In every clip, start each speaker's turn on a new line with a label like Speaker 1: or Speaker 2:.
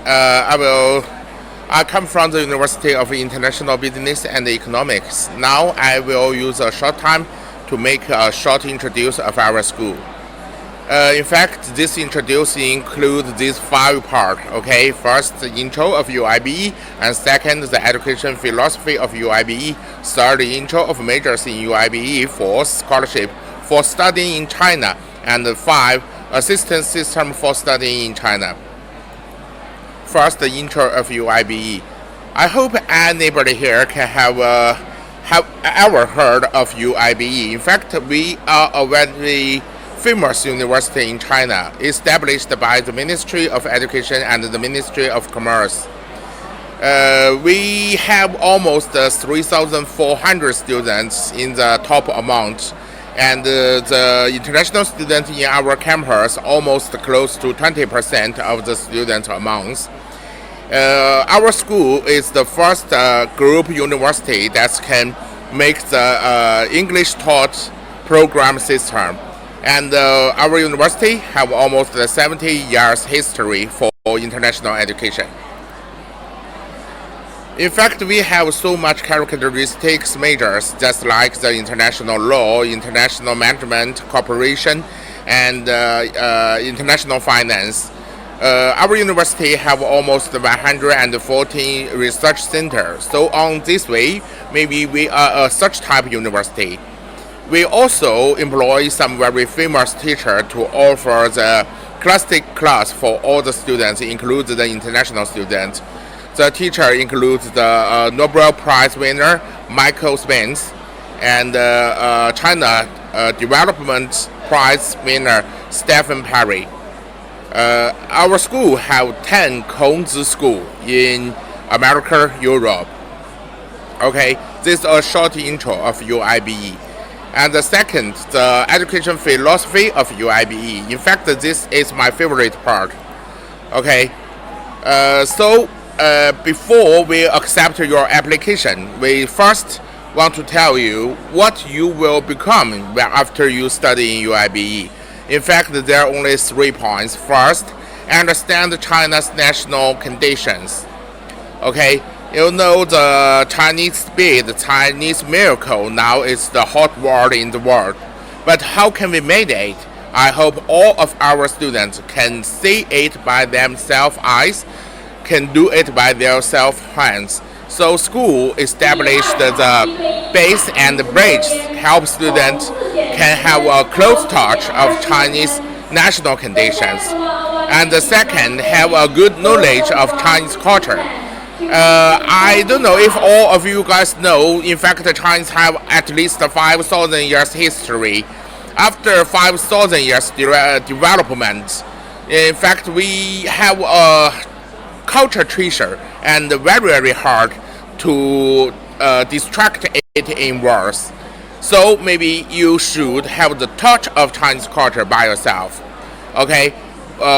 Speaker 1: I come from the University of International Business and Economics. Now I will use a short time to make a short introduction of our school. In fact, this introduction includes these 5 parts. Okay, first, the intro of UIBE, and second, the education philosophy of UIBE. Third, the intro of majors in UIBE. Fourth, scholarship for studying in China, and 5, assistance system for studying in China. First, the intro of UIBE. I hope anybody here can have ever heard of UIBE. In fact, we are a very famous university in China, established by the Ministry of Education and the Ministry of Commerce. We have almost 3,400 students in the top amount, and the international students in our campus almost close to 20% of the student amounts. Our school is the first group university that can make the English taught program system. And our university have almost 70 years history for international education. In fact, we have so much characteristics majors, just like the international law, international management, cooperation, and international finance. Our university have almost 114 research centers. So on this way, maybe we are a such type university. We also employ some very famous teachers to offer the classic class for all the students, including the international students. The teacher includes the Nobel Prize winner Michael Spence and China Development Prize winner Stephen Perry. Our school have 10 Kongzi School in America, Europe. Okay, this is a short intro of UIBE. And the second, the education philosophy of UIBE. In fact, this is my favorite part. Okay, so before we accept your application, we first want to tell you what you will become after you study in UIBE. In fact, there are only 3 points. First, understand China's national conditions. Okay, you know the Chinese speed, the Chinese miracle now is the hot word in the world. But how can we make it? I hope all of our students can see it by themselves eyes, can do it by their self hands. So school established the base and the bridge, help students can have a close touch of Chinese national conditions. And the second, have a good knowledge of Chinese culture. I don't know if all of you guys know, in fact, the Chinese have at least 5,000 years history. After 5,000 years development, in fact, we have a culture treasure and very hard to distract it in words. So maybe you should have the touch of Chinese culture by yourself. Okay.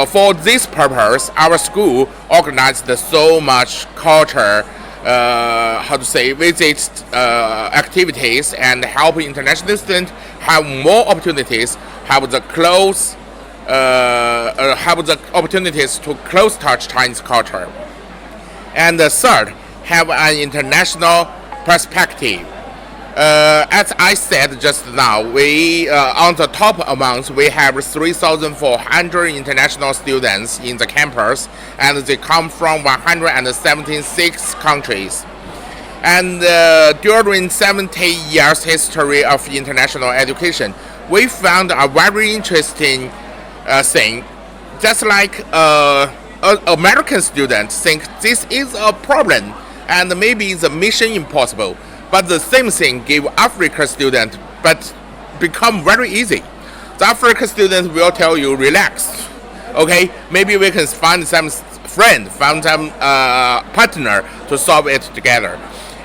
Speaker 1: For this purpose, our school organized so much culture, visit activities, and help international students have more opportunities, have the opportunities to close touch Chinese culture. And the third, have an international perspective. As I said just now, we on the top amount we have 3,400 international students in the campus, and they come from 176 countries. And during 70 years history of international education, we found a very interesting thing. Just like American students think this is a problem and maybe it's a mission impossible. But the same thing give African students, but become very easy. The African students will tell you, relax. Okay, maybe we can find some friend, find some partner to solve it together.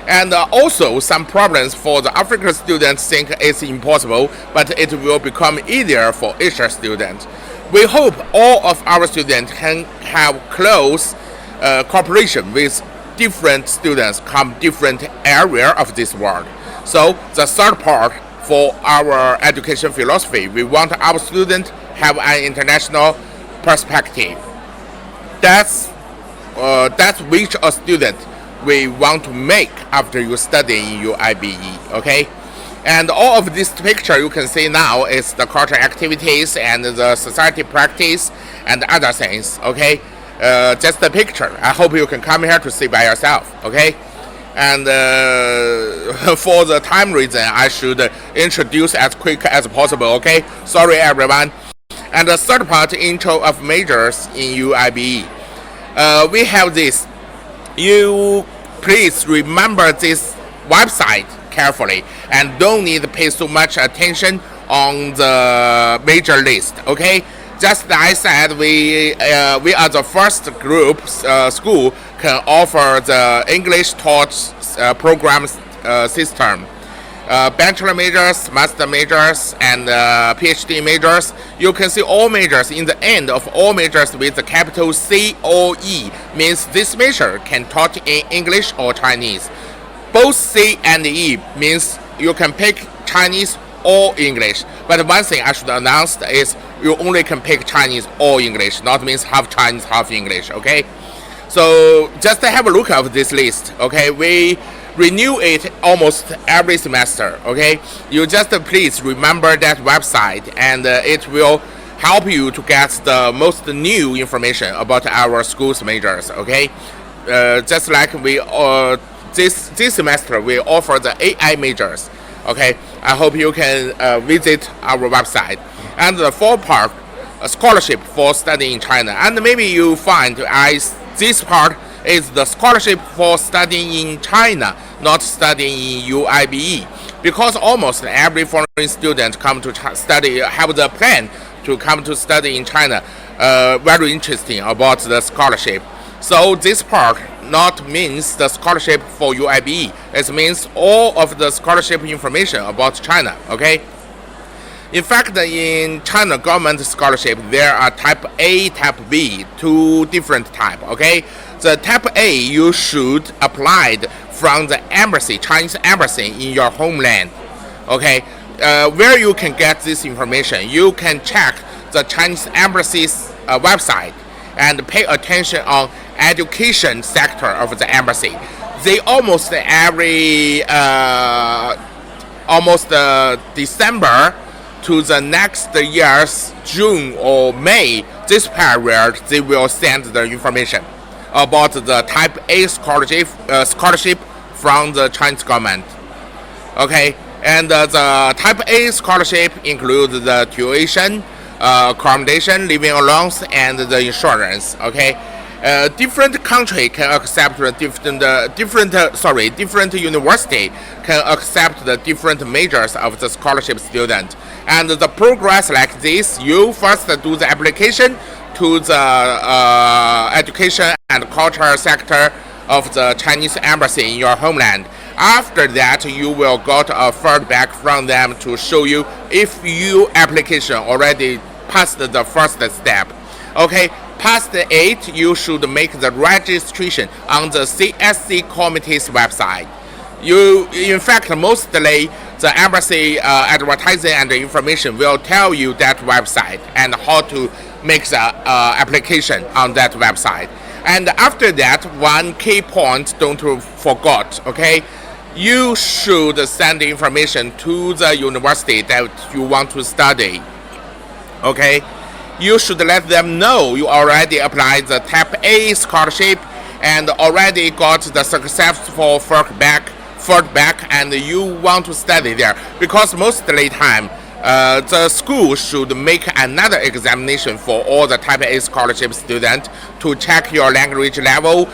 Speaker 1: And also some problems for the African students think it's impossible, but it will become easier for Asian students. We hope all of our students can have close cooperation with different students from different area of this world. So the third part for our education philosophy, we want our students have an international perspective. That's that's which a student we want to make after you study in UIBE, okay? And all of this picture you can see now is the cultural activities and the society practice and other things, okay? Just a picture. I hope you can come here to see by yourself, okay? And for the time reason, I should introduce as quick as possible, okay? Sorry, everyone. And the third part, intro of majors in UIBE. We have this. You please remember this website carefully and don't need to pay so much attention on the major list, okay? Just as I said, we are the first group school can offer the English taught program system. Bachelor majors, master majors, and PhD majors. You can see all majors in the end of all majors with the capital C or E means this major can taught in English or Chinese. Both C and E means you can pick Chinese or English. But one thing I should announce is you only can pick Chinese or English, not means half Chinese, half English, okay? So just have a look at this list, okay? We renew it almost every semester, okay? You just please remember that website and it will help you to get the most new information about our school's majors, okay? Just like we this semester we offer the AI majors, okay? I hope you can visit our website. And the fourth part, a scholarship for studying in China. And maybe you find this part is the scholarship for studying in China, not studying in UIBE, because almost every foreign student come to study, have the plan to come to study in China, very interesting about the scholarship. So this part not means the scholarship for UIBE. It means all of the scholarship information about China, okay? In fact, in China government scholarship, there are type A, type B, two different type, okay? The type A, you should apply from the embassy, Chinese embassy in your homeland, okay? Where you can get this information, you can check the Chinese embassy's website and pay attention on education sector of the embassy. They almost every December to the next year's June or May, this period, they will send the information about the type A scholarship from the Chinese government. Okay, and the type A scholarship includes the tuition, accommodation, living allowance, and the insurance. Okay, different country can accept different university can accept the different majors of the scholarship student. And the progress like this, you first do the application to the education and culture sector of the Chinese embassy in your homeland. After that, you will get a feedback from them to show you if your application already passed the first step. Okay, past 8, you should make the registration on the CSC committee's website. In fact, mostly the embassy advertising and information will tell you that website and how to make the application on that website. And after that, one key point don't forget, okay? You should send the information to the university that you want to study, okay? You should let them know you already applied the Type A scholarship and already got the successful feedback and you want to study there, because mostly time the school should make another examination for all the Type A scholarship students to check your language level,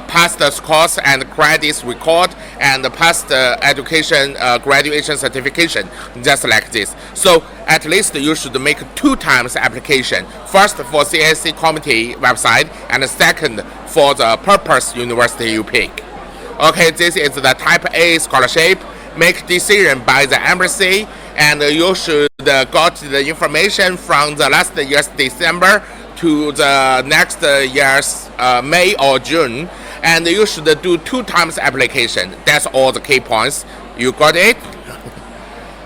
Speaker 1: pass the course and credits record, and pass the education graduation certification, just like this. So at least you should make 2 times application. First for CSC committee website, and second for the purpose university you pick. Okay, this is the Type A scholarship. Make decision by the embassy, and you should got the information from the last year's December to the next year's May or June, and you should do 2 times application. That's all the key points. You got it?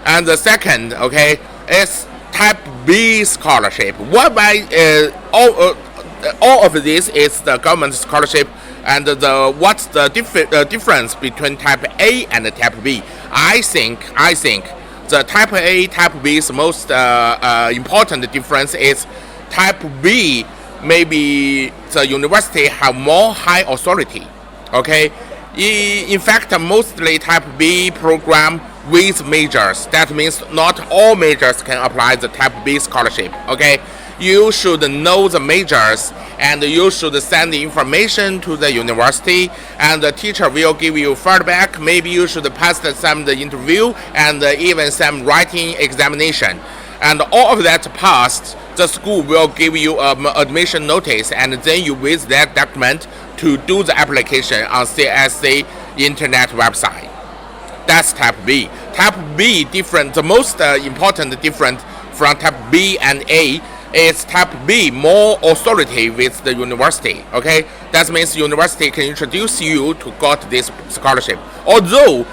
Speaker 1: And the second, okay, is Type B scholarship. all of this is the government scholarship, and what's the difference between type A and type B? I think the type A, type B's most important difference is type B, maybe the university have more high authority. Okay, in fact, mostly type B program with majors. That means not all majors can apply the type B scholarship. Okay, you should know the majors, and you should send the information to the university, and the teacher will give you feedback. Maybe you should pass some the interview and even some writing examination. And all of that passed, the school will give you an admission notice, and then you with that document to do the application on CSC internet website. That's type B. Type B different. The most important difference from type B and A is type B more authority with the university. Okay, that means university can introduce you to got this scholarship. Although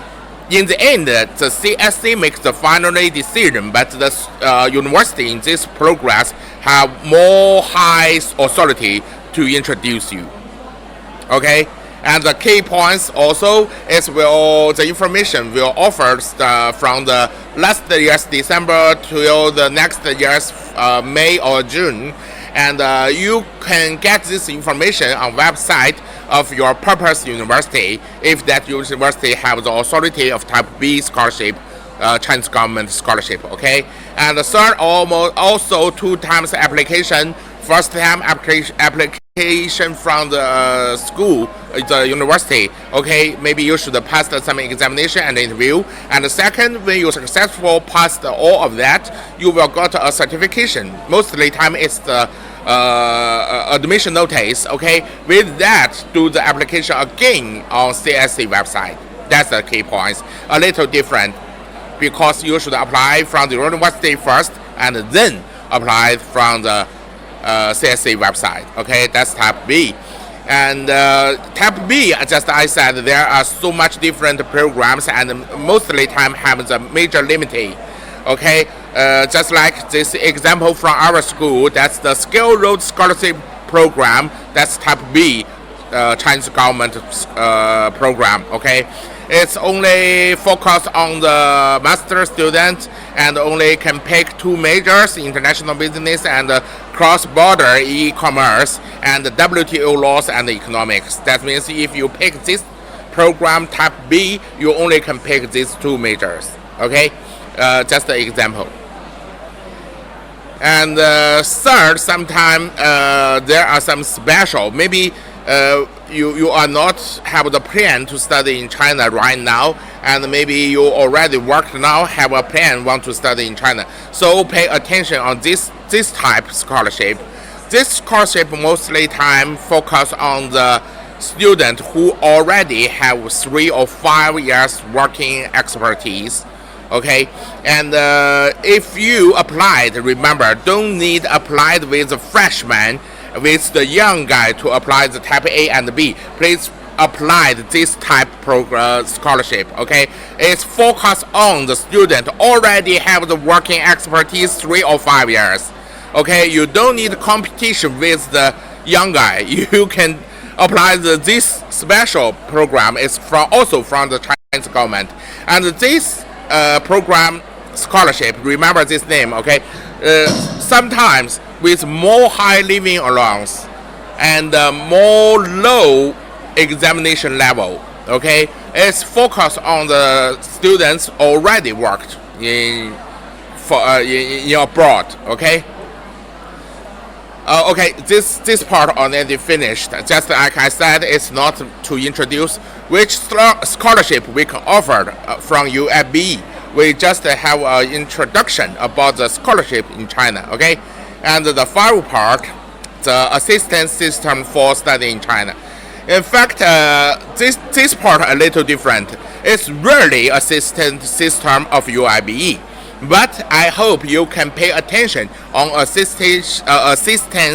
Speaker 1: in the end, the CSC makes the final decision, but the university in this progress have more high authority to introduce you. Okay, and the key points also is the information will offer from the last year's December to the next year's May or June, and you can get this information on website of your purpose university if that university have the authority of type B scholarship, Chinese government scholarship. Okay, and the third, also 2 times application. First time application from the school, the university. Okay, maybe you should pass some examination and interview. And the second, when you successful passed all of that, you will get a certification. Mostly time is the admission notice. Okay, with that, do the application again on CSC website. That's the key points. A little different, because you should apply from the university first, and then apply from the CSC website. Okay, that's type B. And type B, just I said, there are so much different programs, and mostly time have the major limiting. Okay, just like this example from our school, that's the Skill Road Scholarship Program. That's type B, Chinese government program. Okay, it's only focused on the master student, and only can pick 2 majors: international business and cross-border e-commerce, and WTO laws and economics. That means if you pick this program type B, you only can pick these 2 majors. Okay, just an example. And third, sometimes there are some special. Maybe you are not have the plan to study in China right now, and maybe you already work now, have a plan want to study in China. So pay attention on this type scholarship. This scholarship mostly time focus on the student who already have 3 or 5 years working expertise. Okay, and if you applied, remember, don't need applied with a freshman, with the young guy to apply the type A and B. Please apply this type program scholarship. Okay, it's focused on the student already have the working expertise 3 or 5 years. Okay, you don't need competition with the young guy. You can apply this special program. It's also from the Chinese government, and this program scholarship, remember this name. Okay, sometimes with more high living allowance and more low examination level. Okay, it's focused on the students already worked in abroad. Okay. Okay, this part already finished. Just like I said, it's not to introduce which scholarship we can offer from UAB. We just have an introduction about the scholarship in China. Okay, and the final part, the assistance system for studying in China. In fact, this part a little different. It's really assistance system of UIBE. But I hope you can pay attention on assistance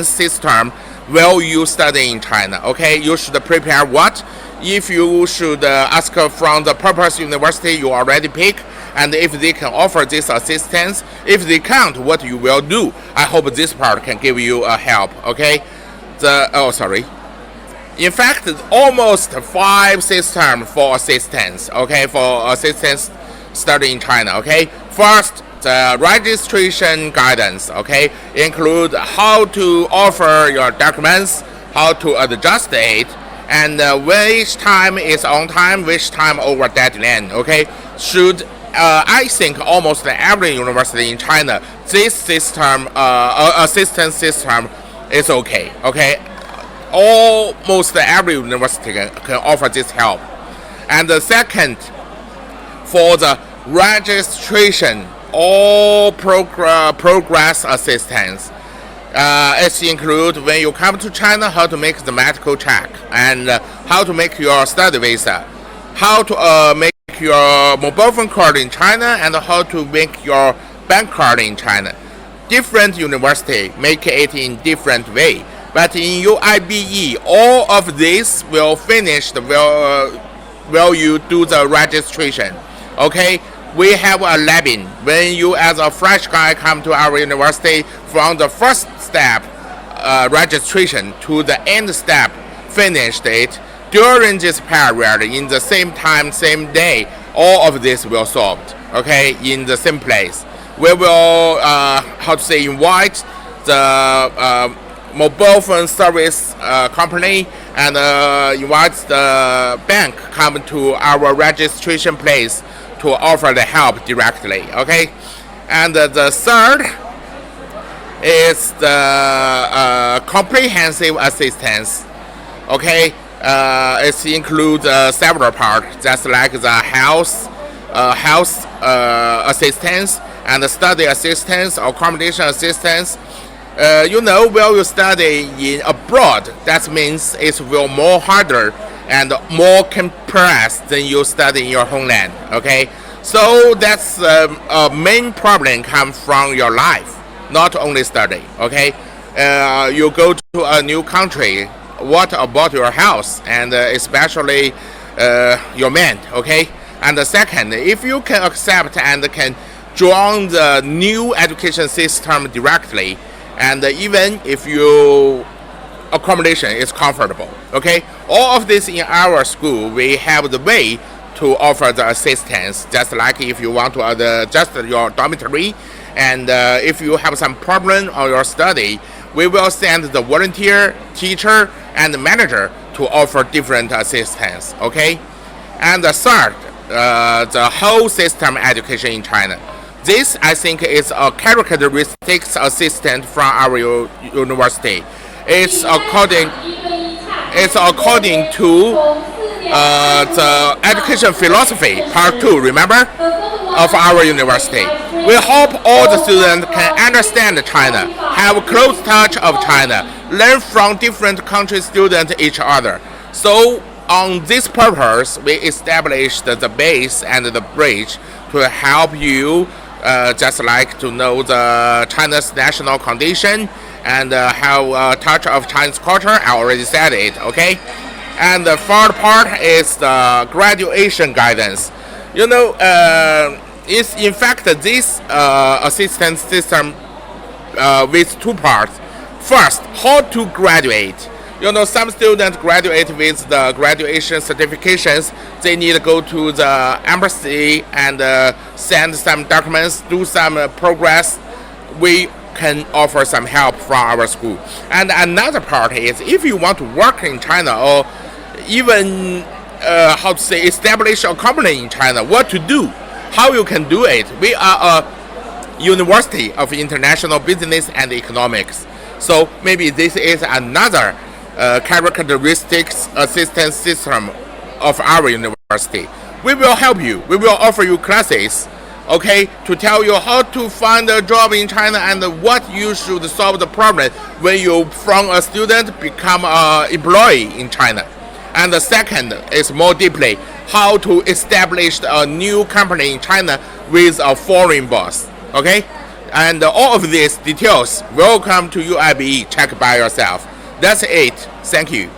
Speaker 1: system while you study in China. Okay, you should prepare what? If you should ask from the purpose university you already pick, and if they can offer this assistance. If they can't, what you will do? I hope this part can give you a help. Okay, In fact, almost 5 systems for assistance, okay, for assistance study in China, okay. First, the registration guidance, okay, include how to offer your documents, how to adjust it, and which time is on time, which time over deadline, okay. I think almost every university in China, this system, assistance system is okay, okay. Almost every university can offer this help. And the second, for the registration, all progress assistance. It includes when you come to China, how to make the medical check, and how to make your study visa, how to make your mobile phone card in China, and how to make your bank card in China. Different university make it in different way. But in UIBE, all of this will finish while you do the registration. Okay, we have a labbing. When you as a fresh guy come to our university, from the first step, registration, to the end step, finished it, during this period, in the same time, same day, all of this will solved, okay, in the same place. We will, invite the mobile phone service company and invite the bank come to our registration place to offer the help directly, okay? And the third is the comprehensive assistance, okay? It includes several parts, just like the health assistance and the study assistance, accommodation assistance. While you study in abroad, that means it will more harder and more compressed than you study in your homeland. Okay, so that's a main problem comes from your life, not only study. Okay, you go to a new country. What about your health and especially your mind? Okay, and the second, if you can accept and can join the new education system directly. And even if your accommodation is comfortable, okay, all of this in our school, we have the way to offer the assistance, just like if you want to adjust your dormitory, and if you have some problem on your study, we will send the volunteer, teacher, and the manager to offer different assistance, okay. And the third, the whole system education in China. This, I think, is a characteristics assistant from our university. It's according to the education philosophy, part 2, remember, of our university. We hope all the students can understand China, have close touch of China, learn from different country students each other. So, on this purpose, we established the base and the bridge to help you just like to know the China's national condition and have a touch of Chinese culture. I already said it, okay? And the third part is the graduation guidance. It's in fact this assistance system with 2 parts. First, how to graduate. Some students graduate with the graduation certifications. They need to go to the embassy and send some documents, do some progress. We can offer some help from our school. And another part is if you want to work in China or even establish a company in China, what to do, how you can do it. We are a university of international business and economics. So maybe this is another characteristics assistance system of our university. We will help you. We will offer you classes, okay, to tell you how to find a job in China and what you should solve the problem when you from a student become an employee in China. And the second is more deeply how to establish a new company in China with a foreign boss, okay? And all of these details will come to UIBE. Check by yourself. That's it. Thank you.